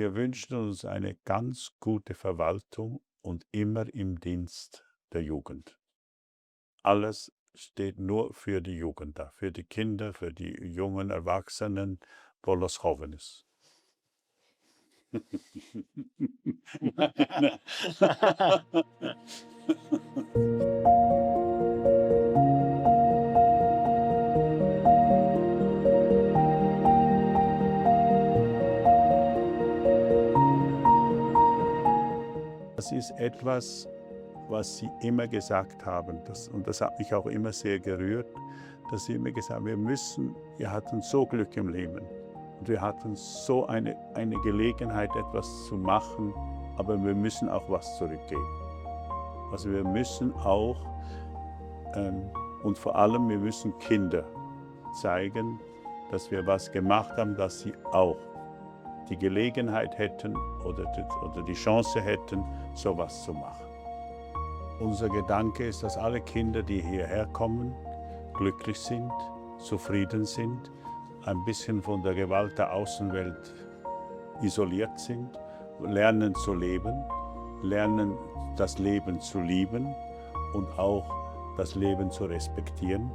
wir wünschen uns eine ganz gute Verwaltung und immer im Dienst der Jugend. Alles steht nur für die Jugend da, für die Kinder, für die jungen Erwachsenen, Bolos Jóvenes. Das ist etwas, was Sie immer gesagt haben, und das hat mich auch immer sehr gerührt, dass Sie immer gesagt haben, wir hatten so Glück im Leben und wir hatten so eine Gelegenheit, etwas zu machen, aber wir müssen auch was zurückgeben. Also wir müssen auch, und vor allem wir müssen Kinder zeigen, dass wir was gemacht haben, dass sie auch die Gelegenheit hätten oder die Chance hätten, sowas zu machen. Unser Gedanke ist, dass alle Kinder, die hierher kommen, glücklich sind, zufrieden sind, ein bisschen von der Gewalt der Außenwelt isoliert sind, lernen zu leben, lernen das Leben zu lieben und auch das Leben zu respektieren,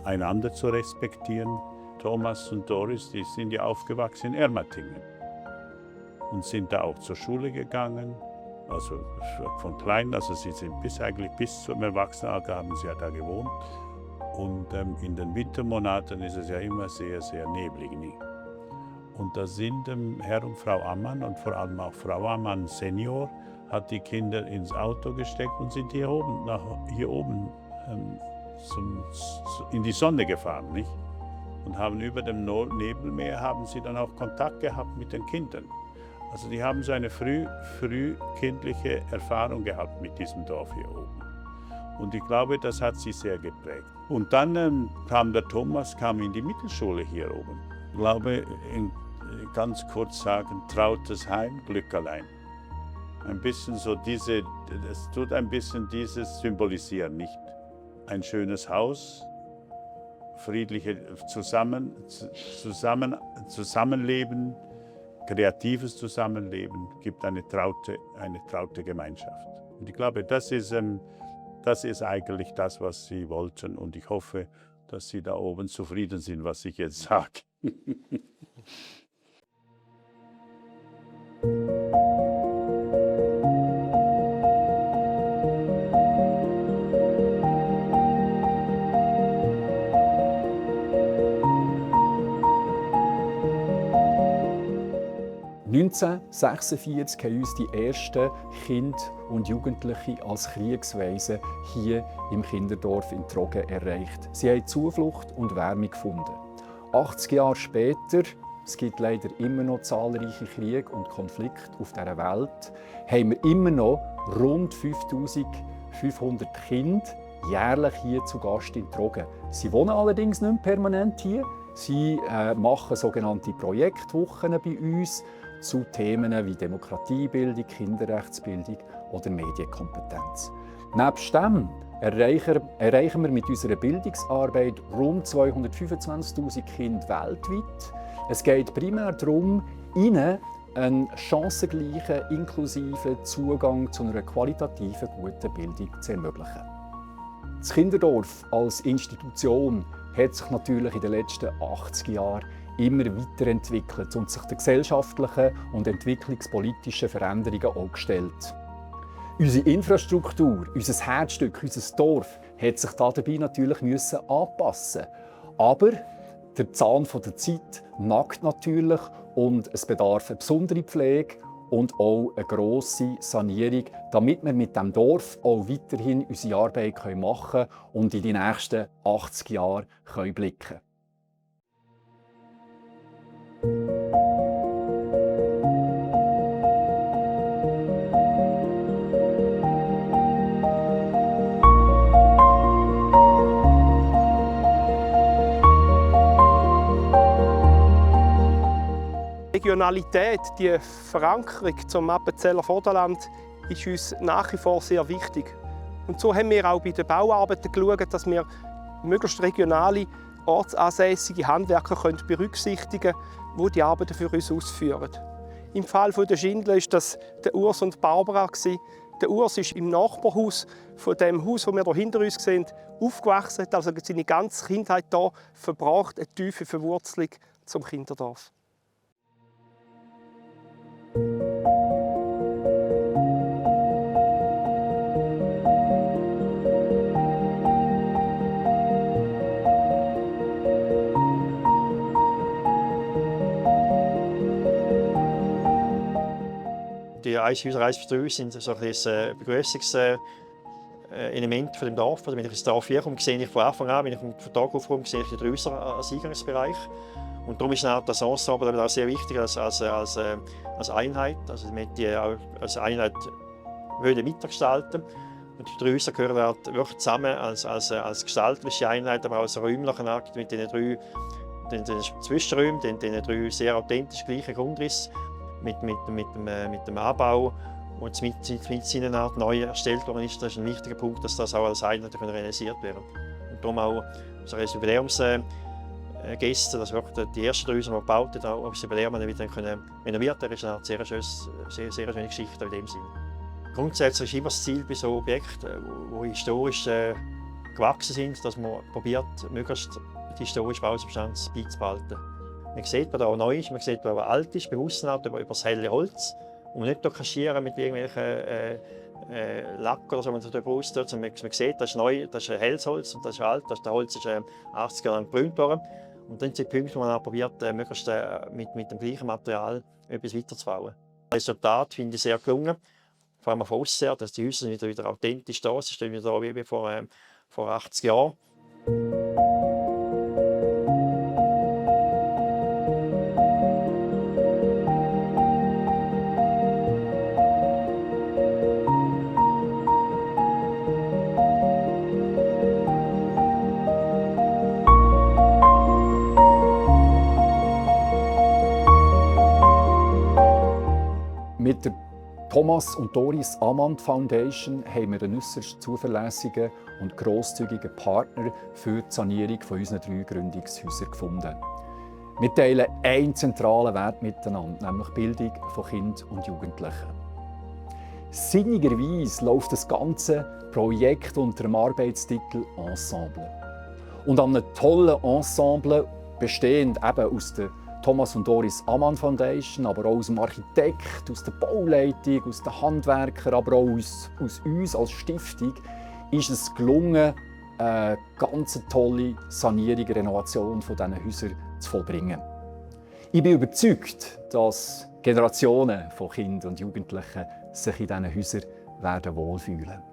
einander zu respektieren. Thomas und Doris, die sind ja aufgewachsen in Ermatingen und sind da auch zur Schule gegangen. Also von klein, also sie sind bis zum Erwachsenenalter haben sie ja da gewohnt. Und in den Wintermonaten ist es ja immer sehr, sehr neblig. Und da sind Herr und Frau Ammann und vor allem auch Frau Ammann Senior hat die Kinder ins Auto gesteckt und sind hier oben in die Sonne gefahren, nicht? Und haben über dem Nebelmeer haben sie dann auch Kontakt gehabt mit den Kindern. Also die haben so eine frühkindliche Erfahrung gehabt mit diesem Dorf hier oben. Und ich glaube, das hat sie sehr geprägt. Und dann kam der Thomas in die Mittelschule hier oben. Ich glaube, ganz kurz sagen, trautes Heim, Glück allein. Ein bisschen so es tut ein bisschen dieses symbolisieren, nicht? Ein schönes Haus, friedliche Zusammenleben, kreatives Zusammenleben, gibt eine traute Gemeinschaft. Und ich glaube, das ist eigentlich das, was Sie wollten. Und ich hoffe, dass Sie da oben zufrieden sind, was ich jetzt sage. 1946 haben uns die ersten Kinder und Jugendliche als Kriegsweisen hier im Kinderdorf in Trogen erreicht. Sie haben Zuflucht und Wärme gefunden. 80 Jahre später, es gibt leider immer noch zahlreiche Kriege und Konflikte auf dieser Welt, haben wir immer noch rund 5500 Kinder jährlich hier zu Gast in Trogen. Sie wohnen allerdings nicht mehr permanent hier. Sie machen sogenannte Projektwochen bei uns zu Themen wie Demokratiebildung, Kinderrechtsbildung oder Medienkompetenz. Nebst dem erreichen wir mit unserer Bildungsarbeit rund 225'000 Kinder weltweit. Es geht primär darum, ihnen einen chancengleichen, inklusiven Zugang zu einer qualitativen, guten Bildung zu ermöglichen. Das Kinderdorf als Institution hat sich natürlich in den letzten 80 Jahren immer weiterentwickelt und sich den gesellschaftlichen und entwicklungspolitischen Veränderungen auch gestellt. Unsere Infrastruktur, unser Herzstück, unser Dorf hat sich dabei natürlich anpassen. Aber der Zahn der Zeit nagt natürlich und es bedarf eine besondere Pflege und auch eine grosse Sanierung, damit wir mit diesem Dorf auch weiterhin unsere Arbeit machen können und in die nächsten 80 Jahre blicken können. Regionalität, die Verankerung zum Appenzeller Vorderland, ist uns nach wie vor sehr wichtig. Und so haben wir auch bei den Bauarbeiten geschaut, dass wir möglichst regionale, ortsansässige Handwerker berücksichtigen können, die die Arbeiten für uns ausführen. Im Fall der Schindler war das der Urs und Barbara. Der Urs ist im Nachbarhaus von dem Haus, das wir hier hinter uns sehen, aufgewachsen, hat also seine ganze Kindheit hier verbracht, eine tiefe Verwurzelung zum Kinderdorf. Die Eishäuser für uns sind so ein Begrüßungselement von dem Dorf. Also wenn ich ins Dorf hier komme, sehe ich von Anfang an, wenn ich vom Tag aufkomme, sehe ich die Häuser als Eingangsbereich. Und darum ist das Ensemble auch sehr wichtig als Einheit. Also wir die auch als Einheit mitgestalten. Und die drei Häuser gehören halt wirklich zusammen als gestalterische Einheit, aber auch als räumliche Akt mit den Zwischenräumen, den drei sehr authentisch gleichen Grundriss. Mit dem Anbau und mit seiner Art neu erstellt worden ist, das ist ein wichtiger Punkt, dass das auch als Einheit realisiert werden kann. Und darum auch unsere Jubiläumsgäste, dass wirklich die ersten drei, die wir gebaut haben, auch das Jubiläum wieder renoviert werden, ist eine sehr schöne Geschichte in dem Sinne. Grundsätzlich ist immer das Ziel bei so Objekten, die historisch gewachsen sind, dass man probiert, möglichst den historischen Baubestand beizubehalten. Man sieht, was auch neu ist, man sieht, was alt ist, bewusst über das helle Holz. Und man nicht kaschieren mit irgendwelchen Lack oder so, man darüber austut. Man sieht, das ist neu, das ist ein helles Holz und das ist alt. Das Holz ist 80 Jahre lang gebrünt worden. Und dann sind die Punkte, wo man probiert, möglichst mit dem gleichen Material etwas weiterzubauen. Das Resultat finde ich sehr gelungen. Vor allem von außen her, dass die Häuser wieder authentisch da sind. Sie stehen wieder da wie vor 80 Jahren. Mit der Thomas und Doris Ammann Foundation haben wir einen äußerst zuverlässigen und grosszügigen Partner für die Sanierung unserer 3 Gründungshäuser gefunden. Wir teilen einen zentralen Wert miteinander, nämlich die Bildung von Kindern und Jugendlichen. Sinnigerweise läuft das ganze Projekt unter dem Arbeitstitel Ensemble. Und an einem tollen Ensemble, bestehend eben aus der Thomas und Doris Ammann Foundation, aber auch aus dem Architekt, aus der Bauleitung, aus den Handwerkern, aber auch aus uns als Stiftung, ist es gelungen, eine ganz tolle Sanierung, Renovation von diesen Häusern zu vollbringen. Ich bin überzeugt, dass Generationen von Kindern und Jugendlichen sich in diesen Häusern wohlfühlen werden.